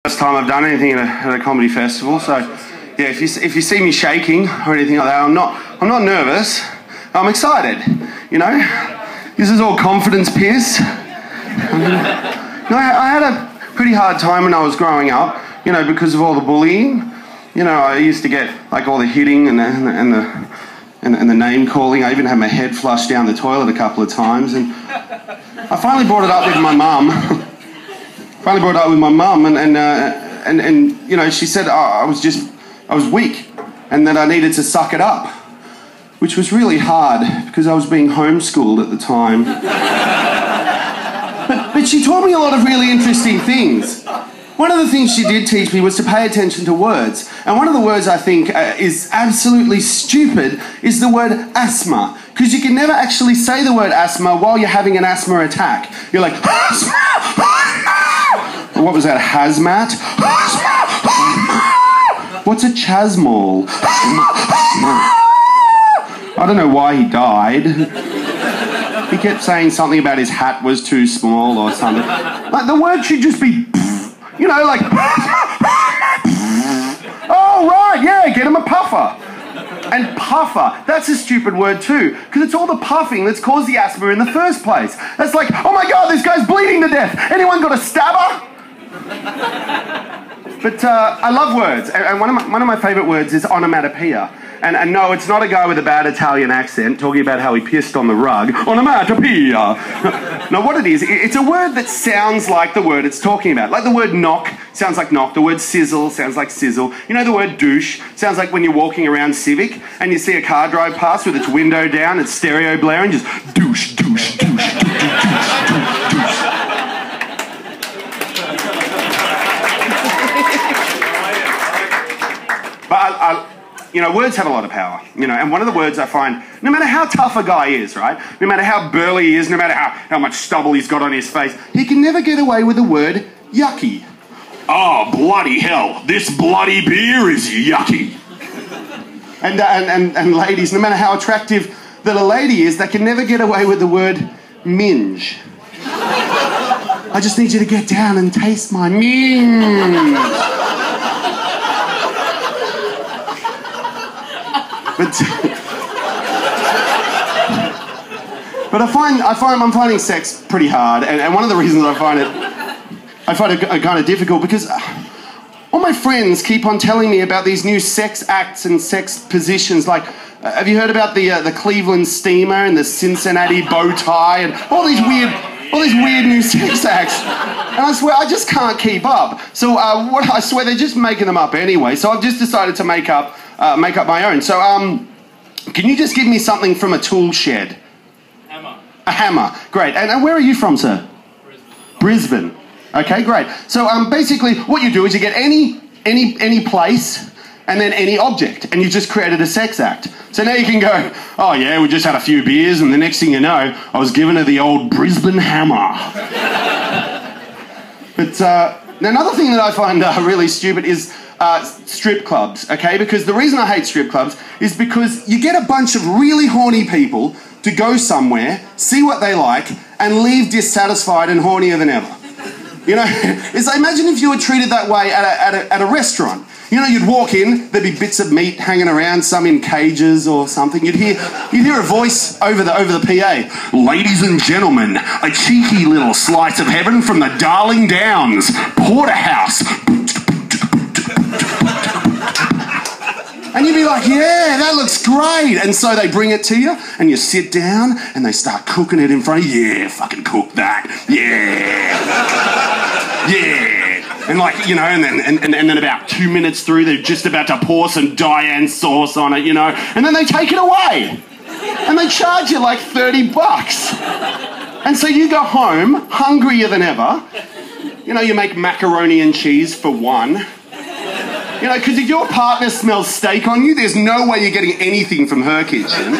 First time I've done anything at a comedy festival, so yeah, if you see me shaking or anything like that, I'm not nervous. I'm excited. You know, this is all confidence piss. I had a pretty hard time when I was growing up, you know, because of all the bullying. You know, I used to get like all the hitting and the name calling. I even had my head flushed down the toilet a couple of times, and I finally brought it up with my mum. And you know, she said I was weak and that I needed to suck it up, which was really hard because I was being homeschooled at the time. But she taught me a lot of really interesting things. One of the things she did teach me was to pay attention to words. And one of the words I think is absolutely stupid is the word asthma. Because you can never actually say the word asthma while you're having an asthma attack. You're like, asthma! What was that, hazmat? What's a chasmol? I don't know why he died. He kept saying something about his hat was too small or something. Like, the word should just be, you know, like, oh, right, yeah, get him a puffer. And puffer, that's a stupid word too, because it's all the puffing that's caused the asthma in the first place. That's like, oh my God, this guy's bleeding to death. Anyone got a stabber? But I love words, and one of my favourite words is onomatopoeia. And no, it's not a guy with a bad Italian accent talking about how he pissed on the rug. Onomatopoeia. No, what it is, it's a word that sounds like the word it's talking about. Like the word knock sounds like knock. The word sizzle sounds like sizzle. You know the word douche sounds like when you're walking around Civic and you see a car drive past with its window down, its stereo blaring, just douche, douche, douche, douche, douche, douche, douche. But you know, words have a lot of power, you know, and one of the words I find, no matter how tough a guy is, right, no matter how burly he is, no matter how much stubble he's got on his face, he can never get away with the word yucky. Oh, bloody hell, this bloody beer is yucky. And ladies, no matter how attractive that a lady is, they can never get away with the word minge. I just need you to get down and taste my minge. But I'm finding sex pretty hard, and one of the reasons I find it kind of difficult because all my friends keep on telling me about these new sex acts and sex positions. Like, have you heard about the Cleveland steamer and the Cincinnati bow tie and all these weird new sex acts? And I swear I just can't keep up. So I swear they're just making them up anyway. So I've just decided to make up my own. So can you just give me something from a tool shed? Hammer. A hammer, great. And where are you from, sir? Brisbane. Okay, great. So basically what you do is you get any place and then any object, and you've just created a sex act. So now you can go, oh yeah, we just had a few beers, and the next thing you know, I was given her the old Brisbane hammer. But now another thing that I find really stupid is strip clubs, okay? Because the reason I hate strip clubs is because you get a bunch of really horny people to go somewhere, see what they like, and leave dissatisfied and hornier than ever. You know, it's like, imagine if you were treated that way at a restaurant. You know, you'd walk in, there'd be bits of meat hanging around, some in cages or something. You'd hear a voice over the PA. Ladies and gentlemen, a cheeky little slice of heaven from the Darling Downs, Porterhouse. And you'd be like, yeah, that looks great. And so they bring it to you, and you sit down, and they start cooking it in front of you. Yeah, fucking cook that. Yeah. Yeah. And like, you know, and then about 2 minutes through, they're just about to pour some Diane sauce on it, you know, and then they take it away. And they charge you like $30. And so you go home, hungrier than ever. You know, you make macaroni and cheese for one. You know, because if your partner smells steak on you, there's no way you're getting anything from her kitchen.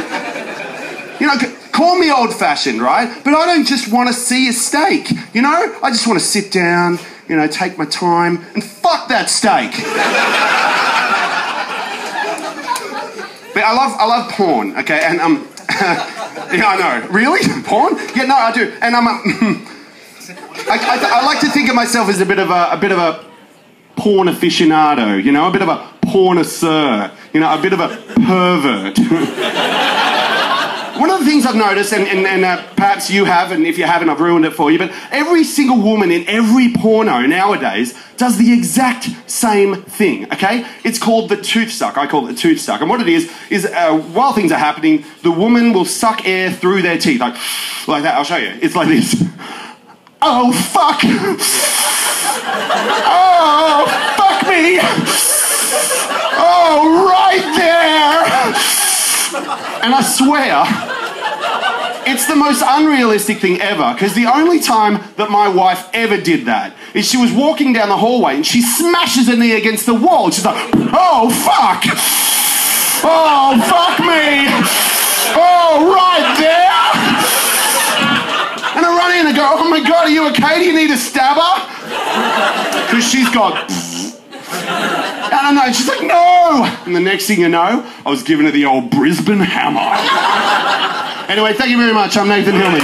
You know, call me old-fashioned, right? But I don't just want to see a steak, you know? I just want to sit down, you know, take my time, and fuck that steak. But I love porn, okay? And, yeah, I know. Really? Porn? Yeah, no, I do. And I like to think of myself as a bit of a porn aficionado, you know, a bit of a pornosaur, you know, a bit of a pervert. One of the things I've noticed, and perhaps you have, and if you haven't, I've ruined it for you, but every single woman in every porno nowadays does the exact same thing, okay? It's called the tooth suck. I call it the tooth suck. And what it is while things are happening, the woman will suck air through their teeth, like that. I'll show you. It's like this. Oh, fuck. Oh, fuck me. Oh, right there. And I swear, it's the most unrealistic thing ever, because the only time that my wife ever did that is she was walking down the hallway and she smashes her knee against the wall. She's like, oh, fuck. Oh, fuck me. Oh, right there. And I run in and go, oh my God, are you okay? Do you need a stabber? Because she's got... I don't know. She's like, no! And the next thing you know, I was giving her the old Brisbane hammer. Anyway, thank you very much. I'm Nathan Hillman.